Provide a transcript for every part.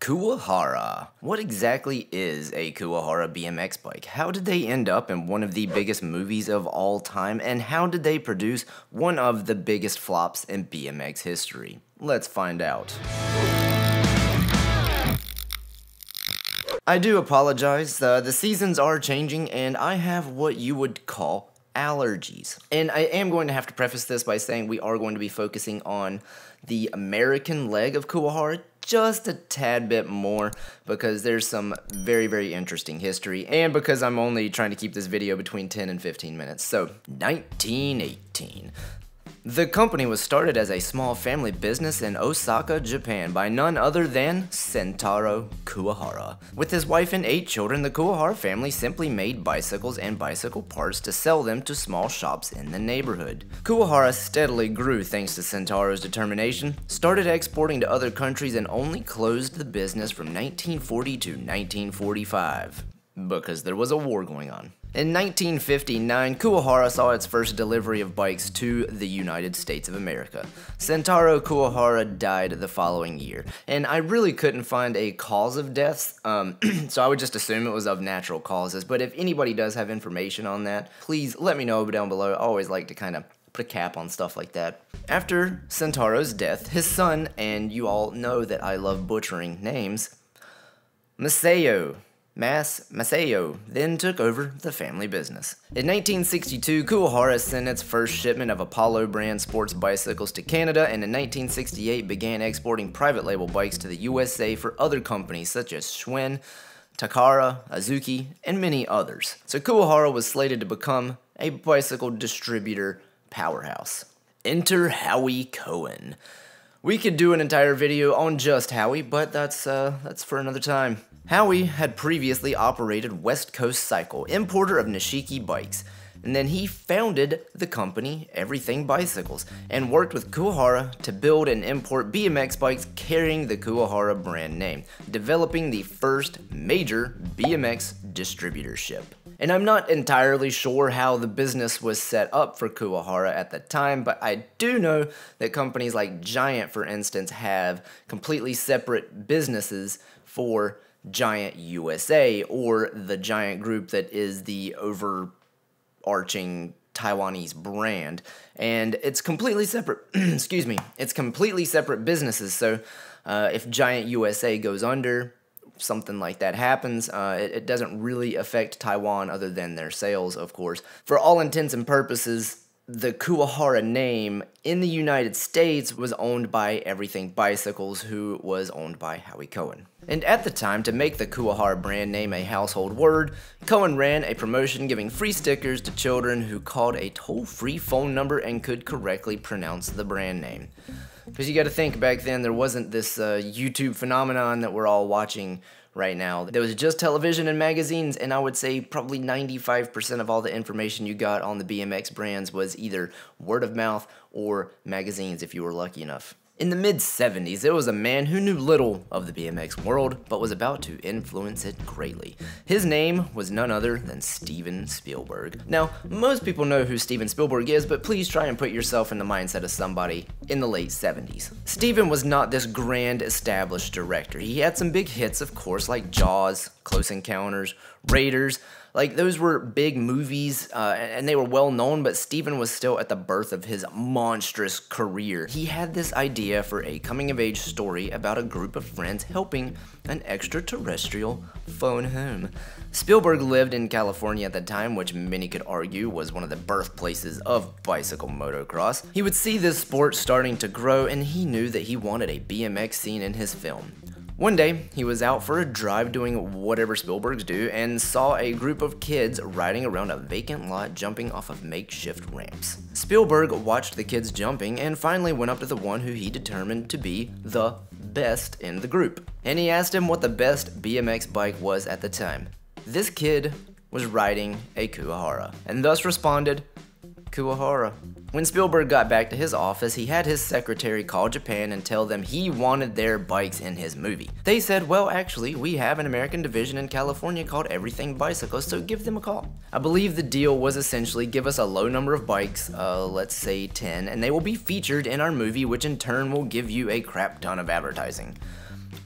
Kuwahara. What exactly is a Kuwahara BMX bike? How did they end up in one of the biggest movies of all time? And how did they produce one of the biggest flops in BMX history? Let's find out. I do apologize, the seasons are changing and I have what you would call allergies. And I am going to have to preface this by saying we are going to be focusing on the American leg of Kuwahara just a tad bit more because there's some very interesting history and because I'm only trying to keep this video between 10 and 15 minutes. So, 1918. The company was started as a small family business in Osaka, Japan by none other than Sentaro Kuwahara. With his wife and 8 children, the Kuwahara family simply made bicycles and bicycle parts to sell them to small shops in the neighborhood. Kuwahara steadily grew thanks to Sentaro's determination, started exporting to other countries, and only closed the business from 1940 to 1945 because there was a war going on. In 1959, Kuwahara saw its first delivery of bikes to the United States of America. Sentaro Kuwahara died the following year, and I really couldn't find a cause of death, so I would just assume it was of natural causes, but if anybody does have information on that, please let me know down below. I always like to kind of put a cap on stuff like that. After Sentaro's death, his son, and you all know that I love butchering names, Masao then took over the family business. In 1962, Kuwahara sent its first shipment of Apollo brand sports bicycles to Canada, and in 1968 began exporting private label bikes to the USA for other companies such as Schwinn, Takara, Azuki, and many others. So Kuwahara was slated to become a bicycle distributor powerhouse. Enter Hoe Cohen. We could do an entire video on just Howie, but that's for another time. Howie had previously operated West Coast Cycle, importer of Nishiki bikes, and then he founded the company Everything Bicycles and worked with Kuwahara to build and import BMX bikes carrying the Kuwahara brand name, developing the first major BMX distributorship. And I'm not entirely sure how the business was set up for Kuwahara at the time, but I do know that companies like Giant, for instance, have completely separate businesses for Giant USA, or the Giant group that is the overarching Taiwanese brand, and it's completely separate, excuse me, it's completely separate businesses. So if Giant USA goes under, something like that happens, it doesn't really affect Taiwan other than their sales, of course. For all intents and purposes, the Kuwahara name in the United States was owned by Everything Bicycles, who was owned by Hoe Cohen. And at the time, to make the Kuwahara brand name a household word, Cohen ran a promotion giving free stickers to children who called a toll-free phone number and could correctly pronounce the brand name. Because you gotta think, back then there wasn't this YouTube phenomenon that we're all watching right now. There was just television and magazines, and I would say probably 95% of all the information you got on the BMX brands was either word of mouth or magazines if you were lucky enough. In the mid-70s, there was a man who knew little of the BMX world, but was about to influence it greatly. His name was none other than Steven Spielberg. Now, most people know who Steven Spielberg is, but please try and put yourself in the mindset of somebody in the late 70s. Steven was not this grand established director. He had some big hits, of course, like Jaws, Close Encounters, Raiders. Like, those were big movies, and they were well known, but Steven was still at the birth of his monstrous career. He had this idea for a coming-of-age story about a group of friends helping an extraterrestrial phone home. Spielberg lived in California at the time, which many could argue was one of the birthplaces of bicycle motocross. He would see this sport starting to grow, and he knew that he wanted a BMX scene in his film. One day, he was out for a drive doing whatever Spielbergs do and saw a group of kids riding around a vacant lot jumping off of makeshift ramps. Spielberg watched the kids jumping and finally went up to the one who he determined to be the best in the group. And he asked him what the best BMX bike was at the time. This kid was riding a Kuwahara, and thus responded, Kuwahara. When Spielberg got back to his office, he had his secretary call Japan and tell them he wanted their bikes in his movie. They said, well, actually, we have an American division in California called Everything Bicycle, so give them a call. I believe the deal was essentially give us a low number of bikes, let's say 10, and they will be featured in our movie, which in turn will give you a crap ton of advertising.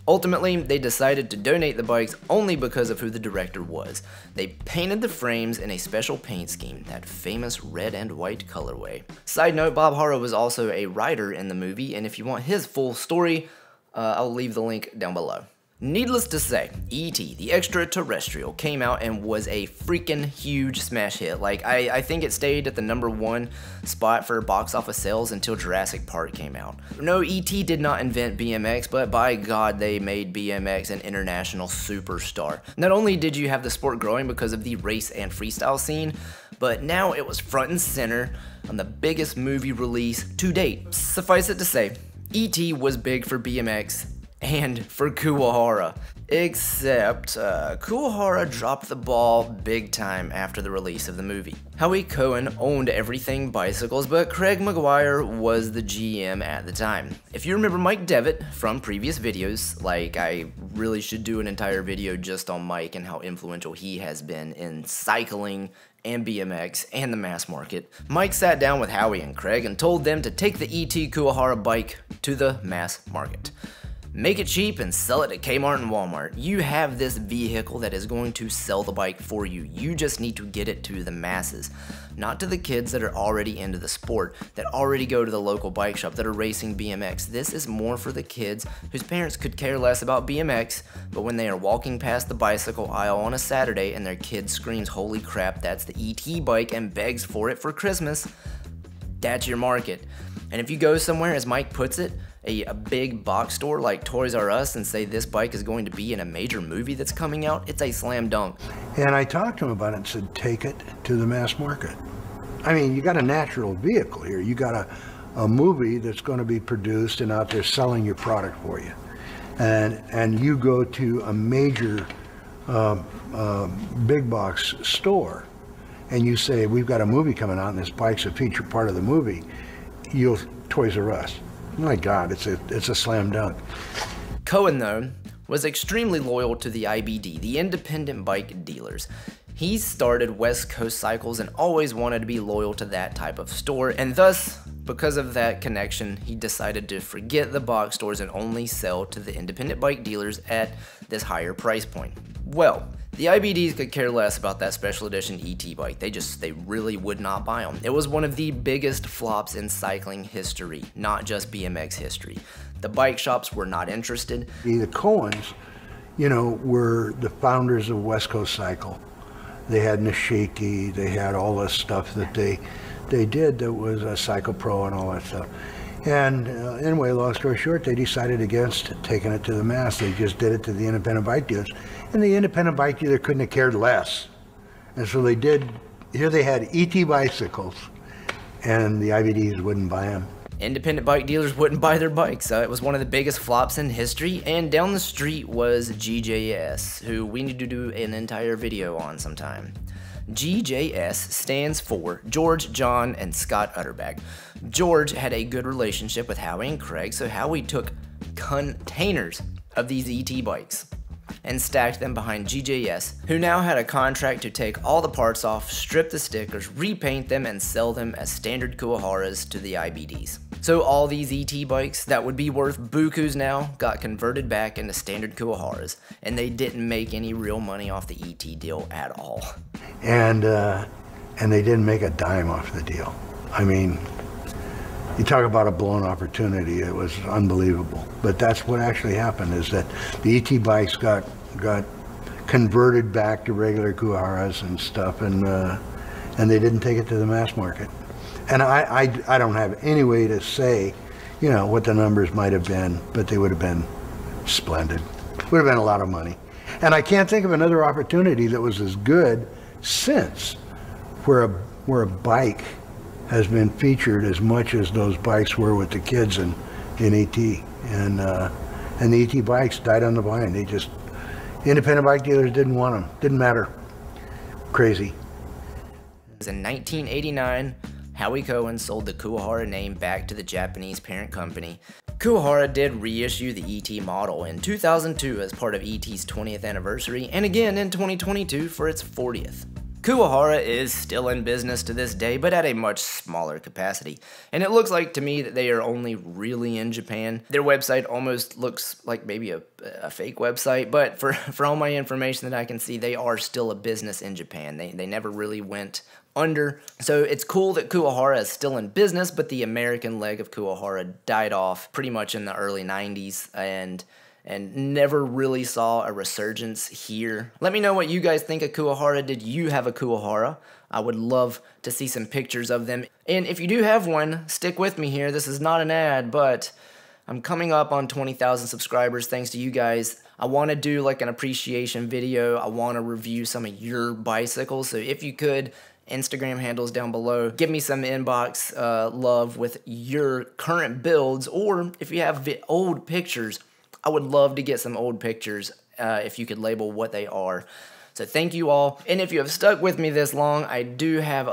Ultimately, they decided to donate the bikes only because of who the director was. They painted the frames in a special paint scheme, that famous red and white colorway. Side note, Bob Haro was also a writer in the movie, and if you want his full story, I'll leave the link down below. Needless to say, E.T. the Extraterrestrial came out and was a freaking huge smash hit. Like, I think it stayed at the #1 spot for box office sales until Jurassic Park came out. No, E.T. did not invent BMX, but by God, they made BMX an international superstar. Not only did you have the sport growing because of the race and freestyle scene, but now it was front and center on the biggest movie release to date. Suffice it to say, E.T. was big for BMX and for Kuwahara. Except, Kuwahara dropped the ball big time after the release of the movie. Hoe Cohen owned everything bicycles, but Craig McGuire was the GM at the time. If you remember Mike Devitt from previous videos, like I really should do an entire video just on Mike and how influential he has been in cycling and BMX and the mass market. Mike sat down with Howie and Craig and told them to take the E.T. Kuwahara bike to the mass market. Make it cheap and sell it at Kmart and Walmart. You have this vehicle that is going to sell the bike for you. You just need to get it to the masses, not to the kids that are already into the sport, that already go to the local bike shop, that are racing BMX. This is more for the kids whose parents could care less about BMX, but when they are walking past the bicycle aisle on a Saturday and their kid screams, "Holy crap, that's the E.T. bike," and begs for it for Christmas, that's your market. And if you go somewhere, as Mike puts it, a big box store like Toys R Us, and say this bike is going to be in a major movie that's coming out, it's a slam dunk. And I talked to him about it and said, take it to the mass market. I mean, you got a natural vehicle here. You got a movie that's going to be produced and out there selling your product for you. And you go to a major big box store and you say, we've got a movie coming out and this bike's a featured part of the movie. You'll Toys R Us. My God, it's a slam dunk. Cohen, though, was extremely loyal to the IBD, the independent bike dealers. He started West Coast Cycles and always wanted to be loyal to that type of store, and thus, because of that connection, he decided to forget the box stores and only sell to the independent bike dealers at this higher price point. Well, the IBDs could care less about that special edition E.T. bike. They really would not buy them. It was one of the biggest flops in cycling history, not just BMX history. The bike shops were not interested. The Cohens, you know, were the founders of West Coast Cycle. They had Nishiki, they had all this stuff that they did that was a Cycle Pro and all that stuff. And anyway, long story short, they decided against taking it to the mass. They just did it to the independent bike dealers. And the independent bike dealer couldn't have cared less. And so they did, here they had E.T. bicycles, and the IBDs wouldn't buy them. Independent bike dealers wouldn't buy their bikes. It was one of the biggest flops in history, and down the street was GJS, who we need to do an entire video on sometime. GJS stands for George, John, and Scott Utterbag. George had a good relationship with Howie and Craig, so Howie took containers of these E.T. bikes and stacked them behind GJS, who now had a contract to take all the parts off, strip the stickers, repaint them, and sell them as standard Kuwaharas to the IBDs. So all these E.T. bikes that would be worth bukus now got converted back into standard Kuwaharas, and they didn't make any real money off the E.T. deal at all. And they didn't make a dime off the deal. I mean, you talk about a blown opportunity, it was unbelievable. But that's what actually happened, is that the E.T. bikes got converted back to regular Kuwaharas and stuff, and they didn't take it to the mass market. And I don't have any way to say, you know, what the numbers might have been, but they would have been splendid. Would have been a lot of money. And I can't think of another opportunity that was as good since, where a bike has been featured as much as those bikes were with the kids in E.T. And the E.T. bikes died on the vine. They just, independent bike dealers didn't want them. Didn't matter. Crazy. In 1989, Howie Cohen sold the Kuwahara name back to the Japanese parent company. Kuwahara did reissue the E.T. model in 2002 as part of E.T.'s 20th anniversary, and again in 2022 for its 40th. Kuwahara is still in business to this day, but at a much smaller capacity. And it looks like to me that they are only really in Japan. Their website almost looks like maybe a fake website, but for all my information that I can see, they are still a business in Japan. They never really went under. So it's cool that Kuwahara is still in business, but the American leg of Kuwahara died off pretty much in the early 90s and never really saw a resurgence here. Let me know what you guys think of Kuwahara. Did you have a Kuwahara? I would love to see some pictures of them. And if you do have one, stick with me here. This is not an ad, but I'm coming up on 20,000 subscribers thanks to you guys. I want to do like an appreciation video. I want to review some of your bicycles. So if you could, Instagram handles down below. Give me some inbox love with your current builds, or if you have old pictures, I would love to get some old pictures if you could label what they are. So thank you all. And if you have stuck with me this long, I do have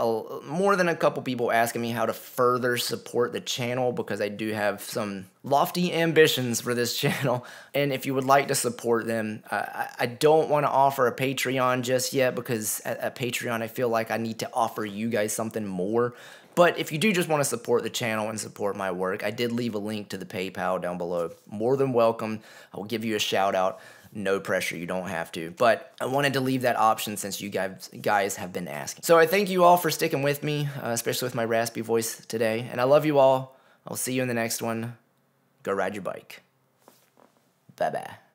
more than a couple people asking me how to further support the channel, because I do have some lofty ambitions for this channel. And if you would like to support them, I don't want to offer a Patreon just yet, because at Patreon I feel like I need to offer you guys something more. But if you do just want to support the channel and support my work, I did leave a link to the PayPal down below. More than welcome. I will give you a shout out. No pressure, you don't have to. But I wanted to leave that option since you guys have been asking. So I thank you all for sticking with me, especially with my raspy voice today. And I love you all. I'll see you in the next one. Go ride your bike. Bye-bye.